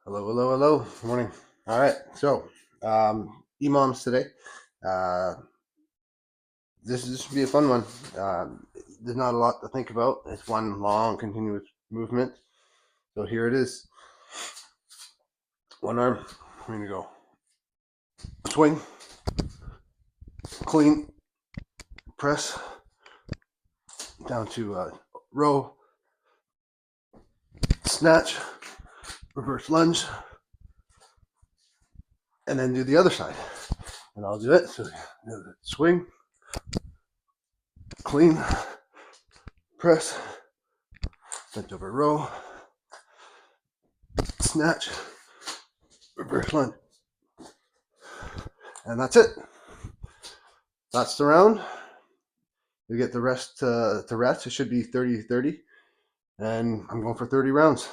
Hello, hello, hello. Good morning. All right, so EMOMs today. Uh, this should be a fun one. There's not a lot to think about. It's one long, continuous movement. So here it is. One arm. We're gonna go swing, clean, press down to row, snatch, reverse lunge, and then do the other side. And I'll do it. So swing, clean, press, bent over row, snatch, reverse lunge. And that's it. That's the round. You get the rest to rest. It should be 30-30. And I'm going for 30 rounds.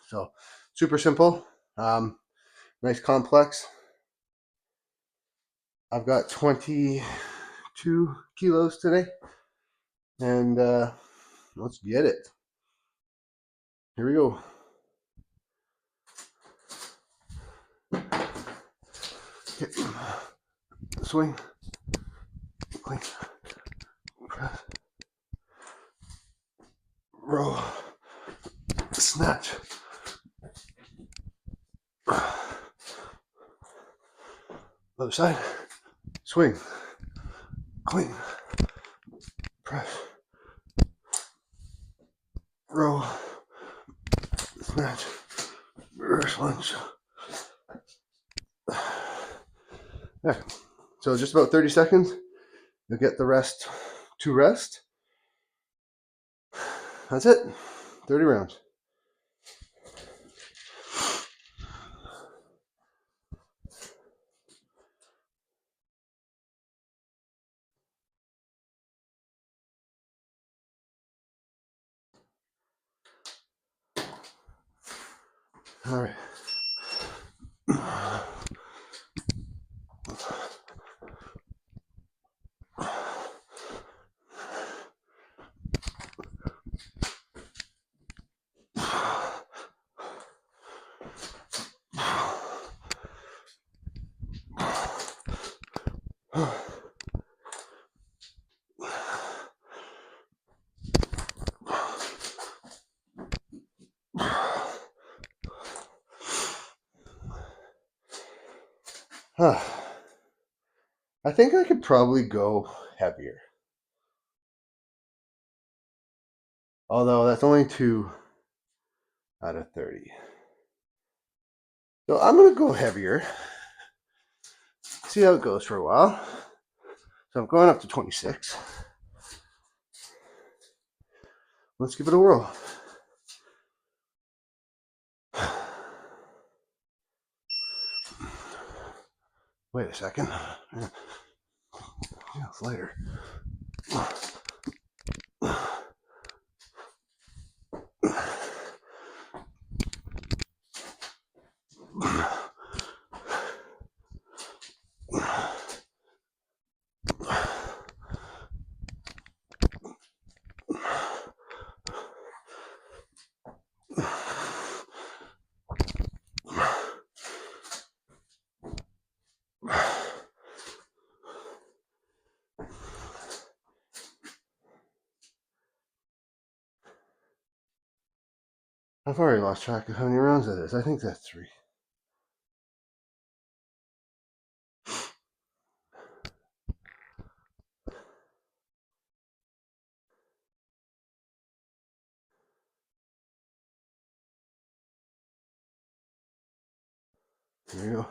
So super simple. Nice complex. I've got 22 kilos today. And let's get it. Here we go. Okay. Swing. Clean. Press. Row. Snatch. Other side. Swing. Clean. Press. Row. Snatch. Reverse lunge. There. So just about 30 seconds. You'll get the rest to rest. That's it. 30 rounds. All right. I think I could probably go heavier. Although that's only 2 out of 30. So I'm going to go heavier. See how it goes for a while. So I'm going up to 26. Let's give it a whirl. Wait a second. Yeah, it's lighter. I've already lost track of how many rounds that is. I think that's 3. There you go.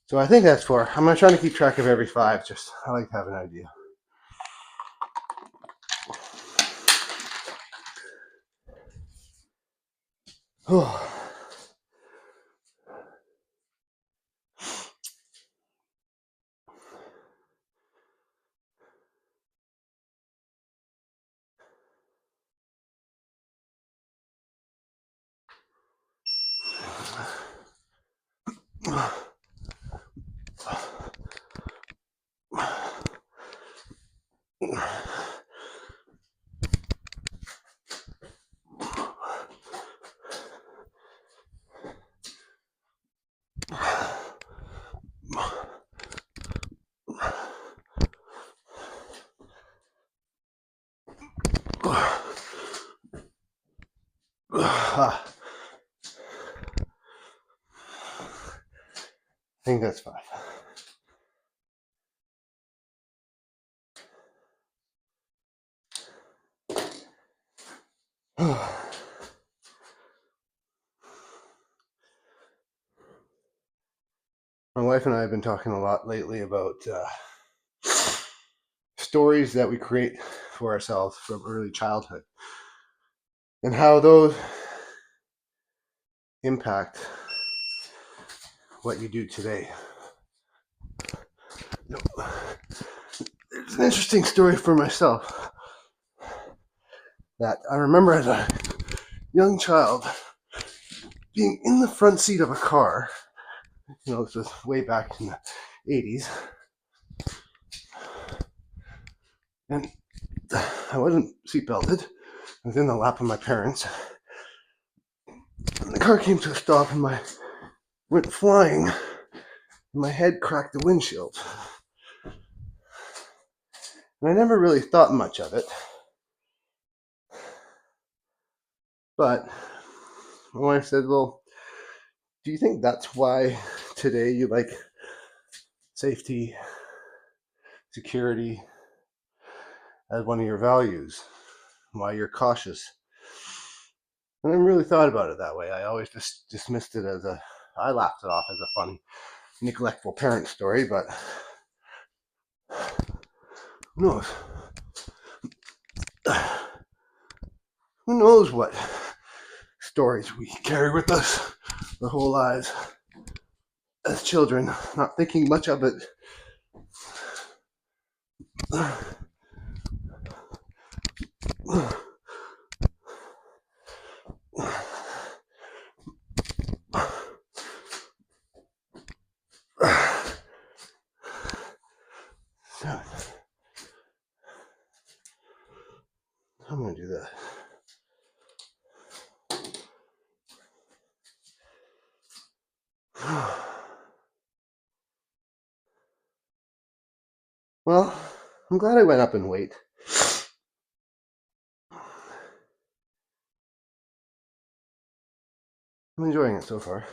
So I think that's 4. I'm not trying to keep track of every 5. Just I like to have an idea. Oh. I think that's fine. My wife and I have been talking a lot lately about stories that we create for ourselves from early childhood and how those impact what you do today. There's an interesting story for myself that I remember as a young child being in the front seat of a car. This was way back in the 80s. And I wasn't seatbelted. I was in the lap of my parents. And the car came to a stop and went flying. And my head cracked the windshield. And I never really thought much of it. But my wife said, well, do you think that's why today you like safety, security as one of your values? Why you're cautious? And I really thought about it that way. I always just dismissed it I laughed it off as a funny, neglectful parent story, but who knows? Who knows what stories we carry with us our whole lives as children, not thinking much of it. So, I'm going to do that. Well, I'm glad I went up in weight. I'm enjoying it so far.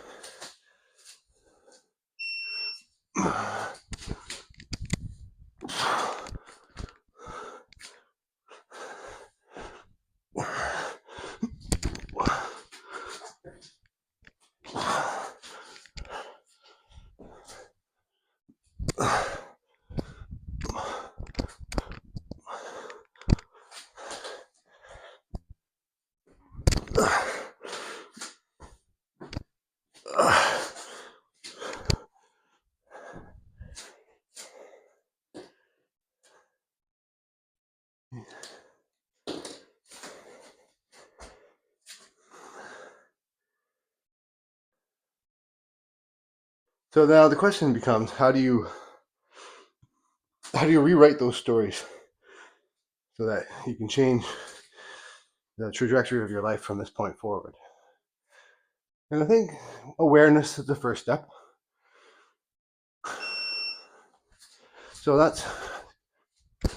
So now the question becomes, how do you rewrite those stories so that you can change the trajectory of your life from this point forward? And I think awareness is the first step. So that's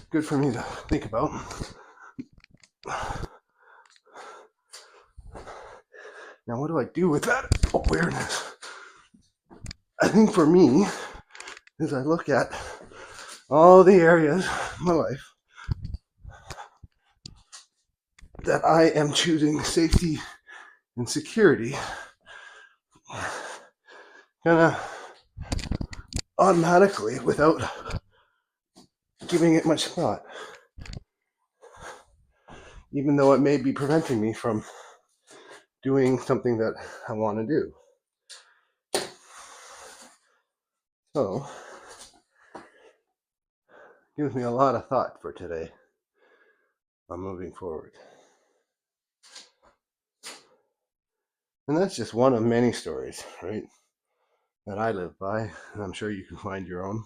good for me to think about. Now, what do I do with that awareness? I think for me, as I look at all the areas of my life that I am choosing safety and security, kind of automatically, without giving it much thought, even though it may be preventing me from doing something that I want to do. So, gives me a lot of thought for today on moving forward. And that's just one of many stories, right, that I live by, and I'm sure you can find your own.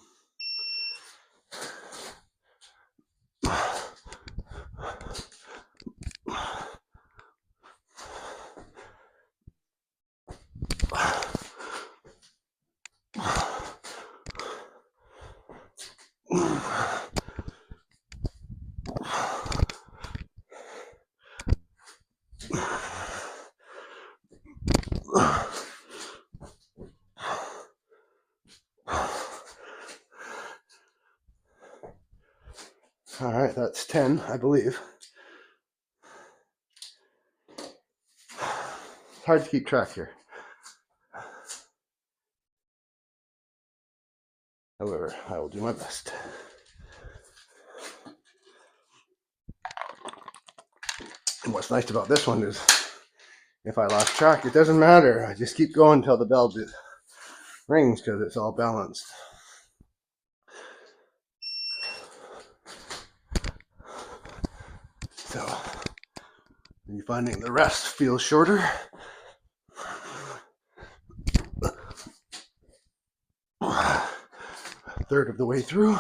All right, that's 10, I believe. It's hard to keep track here. However, I will do my best. And what's nice about this one is if I lost track, it doesn't matter. I just keep going until the bell rings because it's all balanced. So, are you finding the rest feels shorter? A third of the way through.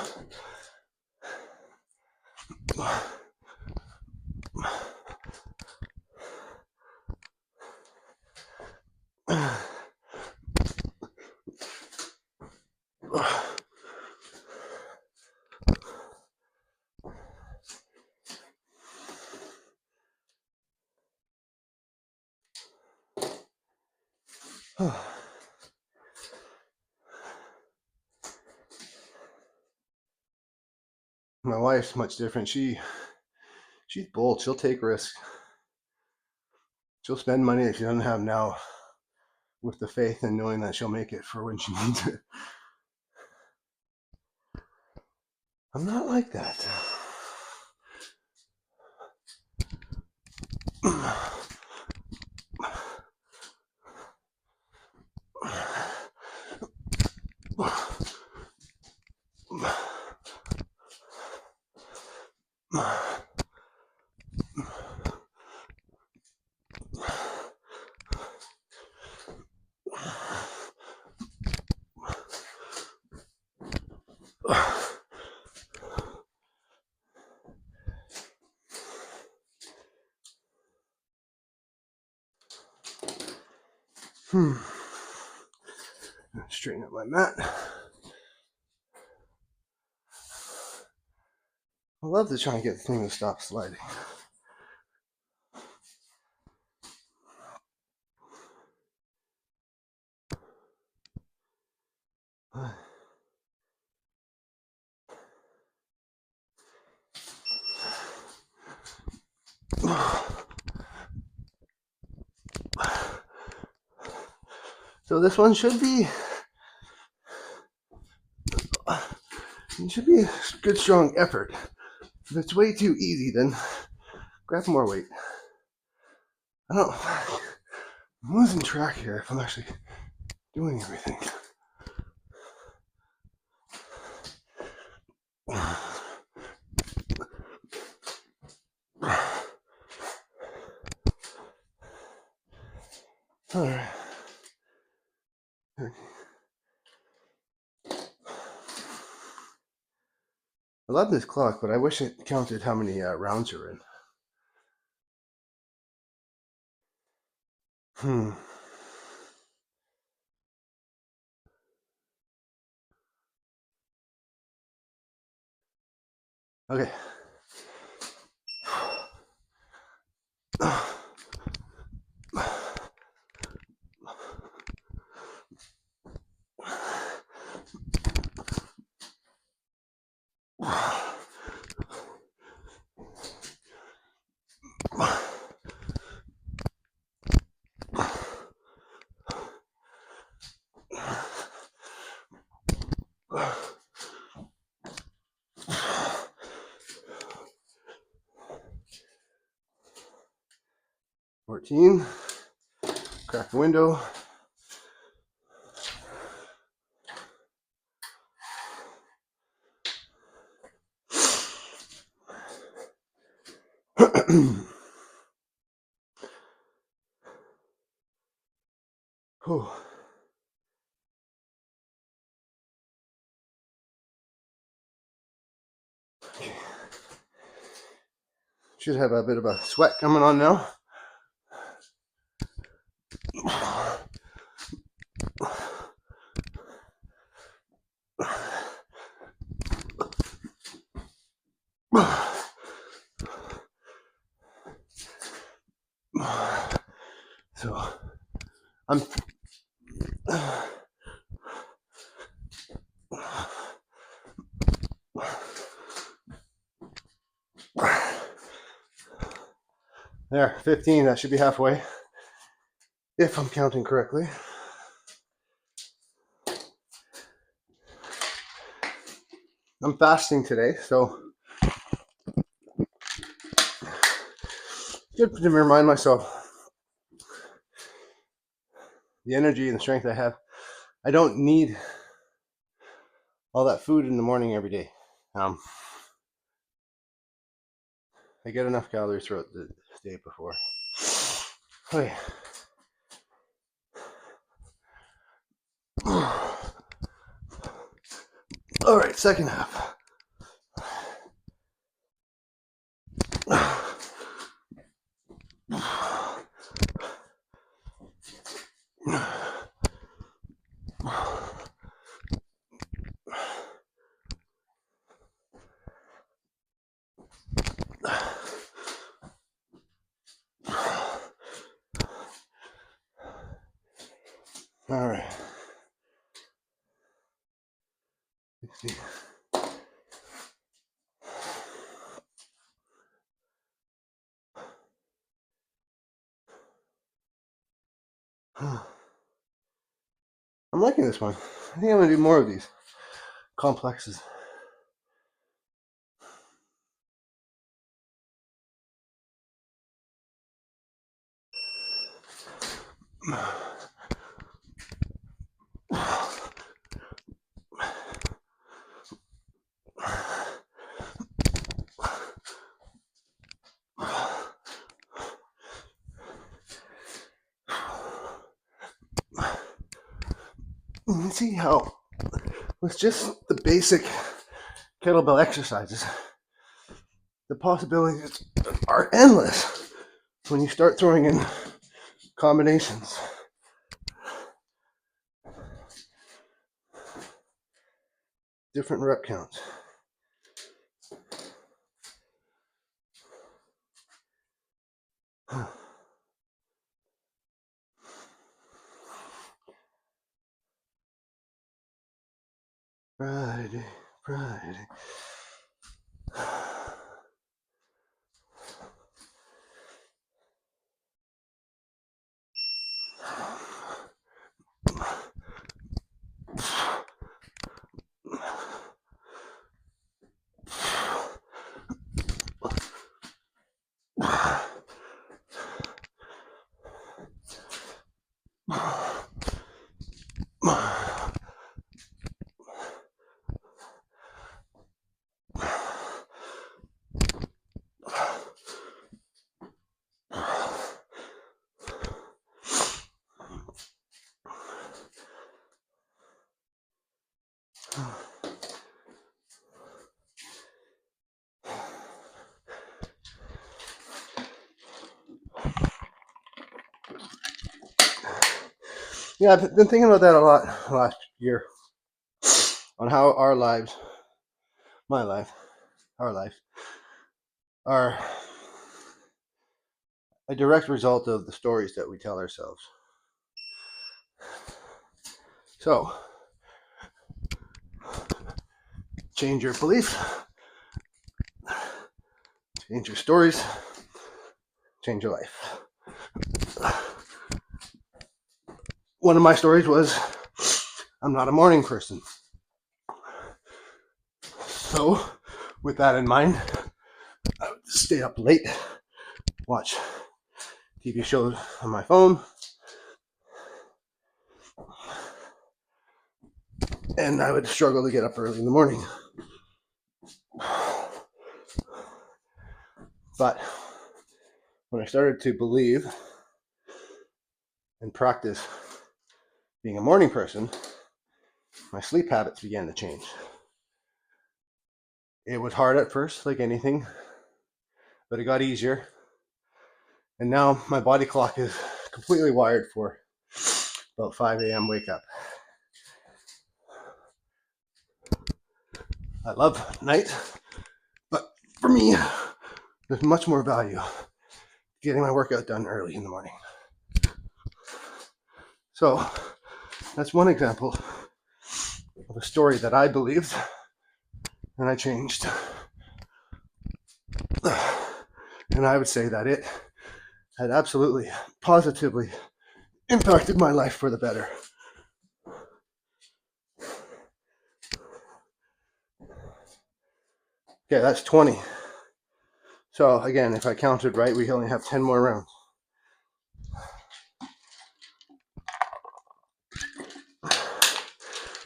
My wife's much different. She's bold. She'll take risks. She'll spend money that she doesn't have now with the faith and knowing that she'll make it for when she needs it. I'm not like that. Straighten up my mat. I love to try and get the thing to stop sliding. So this one should be a good strong effort. If it's way too easy, then grab more weight. I'm losing track here if I'm actually doing everything. All right. I love this clock, but I wish it counted how many rounds you're in. Okay. $14. crack the window. Should have a bit of a sweat coming on now. So I'm there, 15. That should be halfway, if I'm counting correctly. I'm fasting today, so good to remind myself the energy and the strength I have. I don't need all that food in the morning every day. I get enough calories throughout the day before. Okay. All right, second half. All right. Let's see. I'm liking this one. I think I'm gonna do more of these complexes. You see how with just the basic kettlebell exercises, the possibilities are endless when you start throwing in combinations. Different rep counts. Friday. Yeah, I've been thinking about that a lot last year on how our lives, my life, our lives, are a direct result of the stories that we tell ourselves. So, change your belief, change your stories, change your life. One of my stories was, I'm not a morning person. So, with that in mind, I would stay up late, watch TV shows on my phone, and I would struggle to get up early in the morning. But when I started to believe and practice being a morning person, my sleep habits began to change. It was hard at first, like anything, but it got easier. And now my body clock is completely wired for about 5 a.m. wake up. I love night, but for me, there's much more value getting my workout done early in the morning. So that's one example of a story that I believed and I changed. And I would say that it had absolutely, positively impacted my life for the better. Okay, that's 20. So again, if I counted right, we only have 10 more rounds.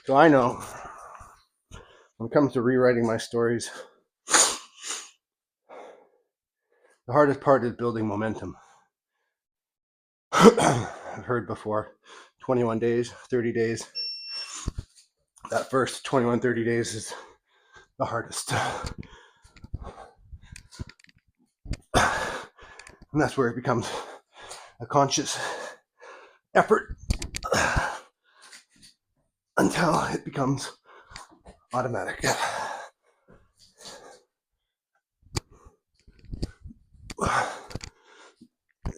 So I know when it comes to rewriting my stories, the hardest part is building momentum. I've heard before, 21 days, 30 days. That first 21, 30 days is the hardest. And that's where it becomes a conscious effort until it becomes automatic.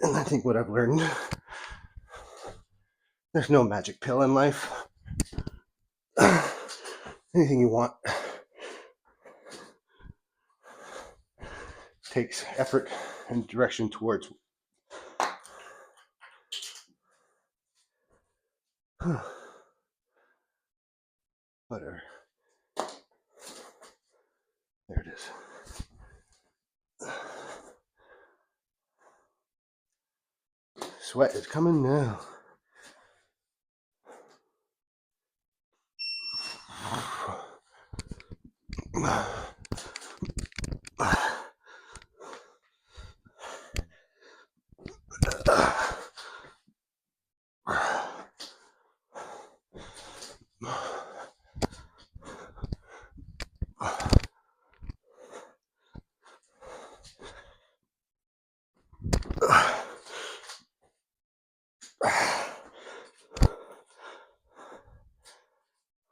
And I think what I've learned, there's no magic pill in life. Anything you want takes effort and direction towards. Whatever. There it is. Sweat is coming now.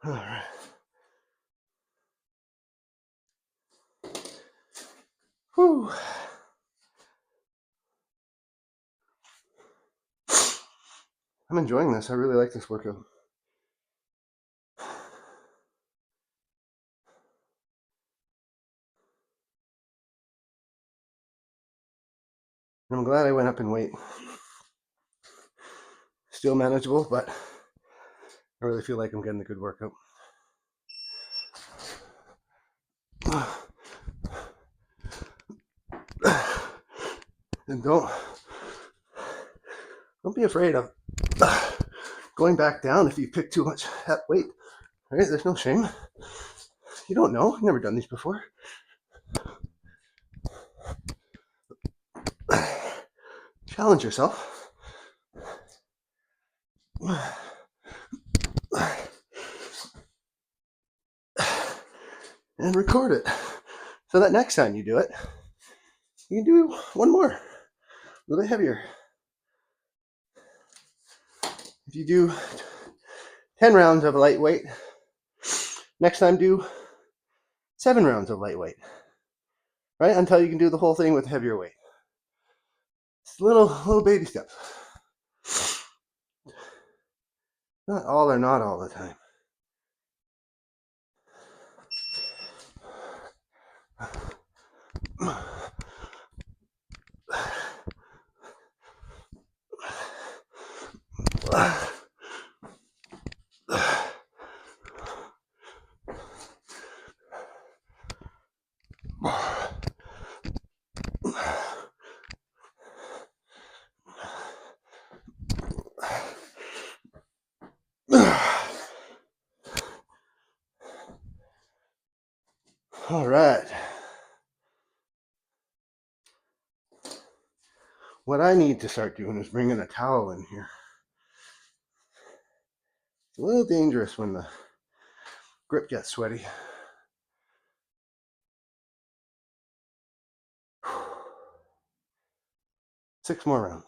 All right. Whew. I'm enjoying this. I really like this workout. I'm glad I went up in weight. Still manageable, but I really feel like I'm getting a good workout. And don't be afraid of going back down if you pick too much weight. Right? There's no shame. You don't know. You've never done these before. Challenge yourself. And record it. So that next time you do it, you can do one more. A little bit heavier. If you do 10 rounds of lightweight, next time do 7 rounds of lightweight. Right? Until you can do the whole thing with heavier weight. It's little baby steps. Not all the time. All right. What I need to start doing is bringing a towel in here. It's a little dangerous when the grip gets sweaty. Six more rounds.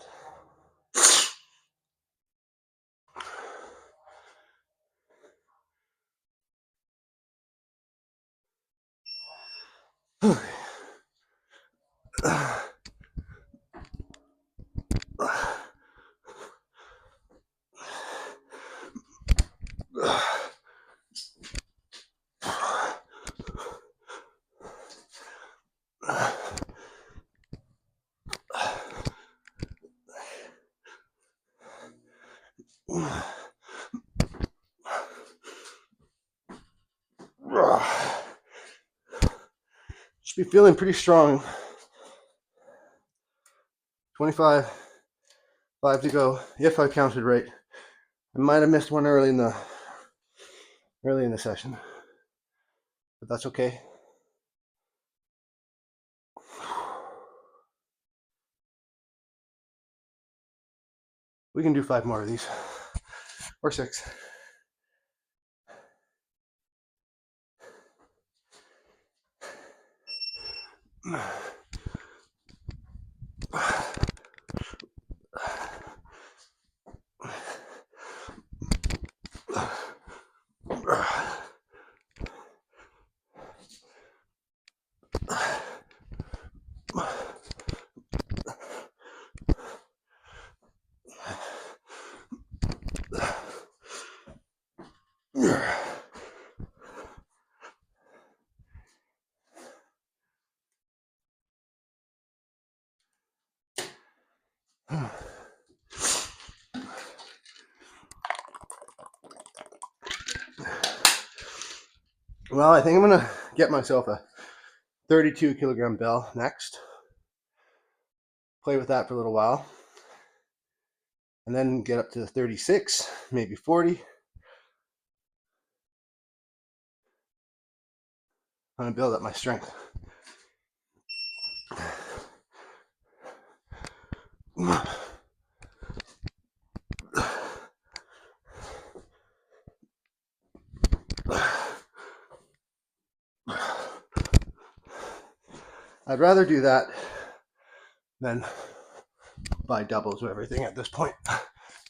Should be feeling pretty strong. 25, 5 to go. If I counted right, I might have missed one early in the session, but that's okay. We can do 5 more of these, or 6. Well, I think I'm gonna get myself a 32 kilogram bell next. Play with that for a little while, and then get up to 36, maybe 40. I'm gonna build up my strength. I'd rather do that than buy doubles of everything at this point.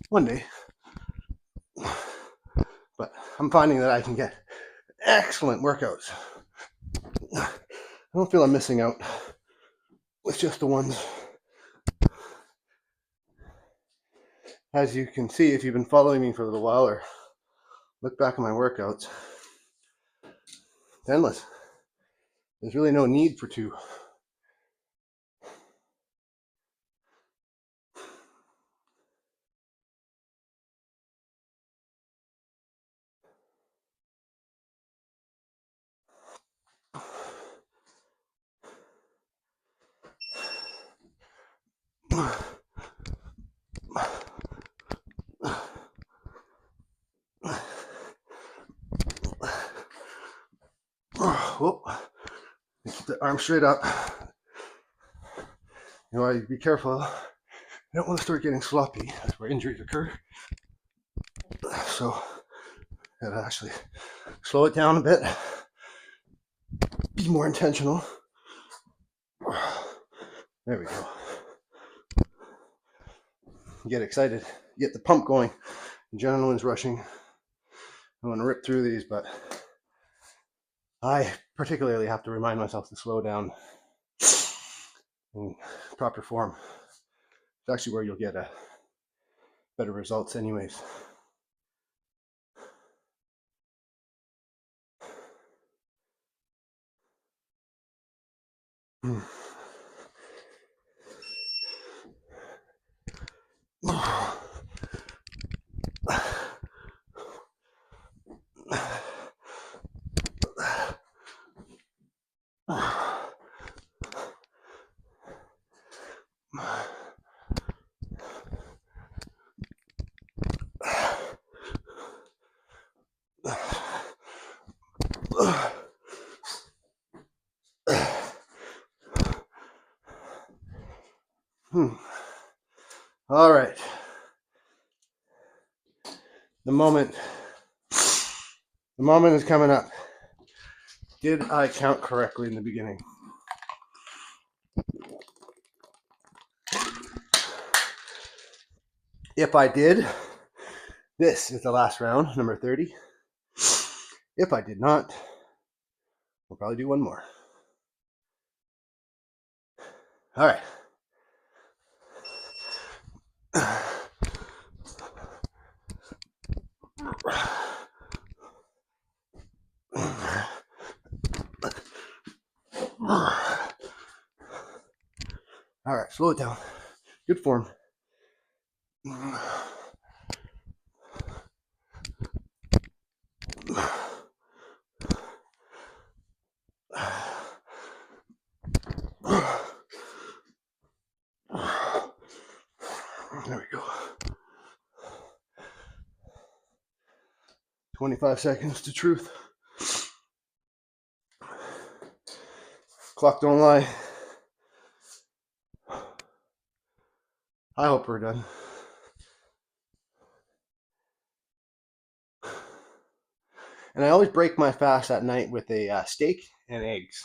One day. But I'm finding that I can get excellent workouts. I don't feel I'm missing out with just the ones. As you can see, if you've been following me for a little while or look back at my workouts, it's endless. There's really no need for 2. Whoop. Keep the arm straight up. You want to be careful. You don't want to start getting sloppy. That's where injuries occur. So, gotta actually slow it down a bit. Be more intentional. There we go. Get excited. Get the pump going. Adrenaline's rushing. I want to rip through these, but I particularly have to remind myself to slow down in proper form. It's actually where you'll get better results anyways. All right. The moment is coming up. Did I count correctly in the beginning? If I did, this is the last round, number 30. If I did not, we'll probably do one more. All right. All right, slow it down. Good form. There we go. 25 seconds to truth. Clock don't lie. I hope we're done. And I always break my fast at night with a steak and eggs.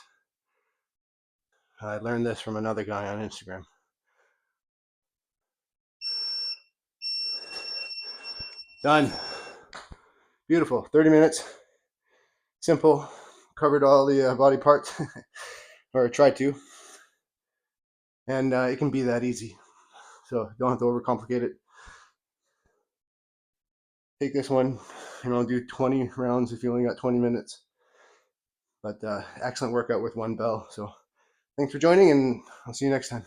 I learned this from another guy on Instagram. Done. Beautiful. 30 minutes. Simple. Covered all the body parts, or tried to. And it can be that easy. So don't have to overcomplicate it. Take this one, do 20 rounds if you only got 20 minutes. But excellent workout with one bell. So thanks for joining, and I'll see you next time.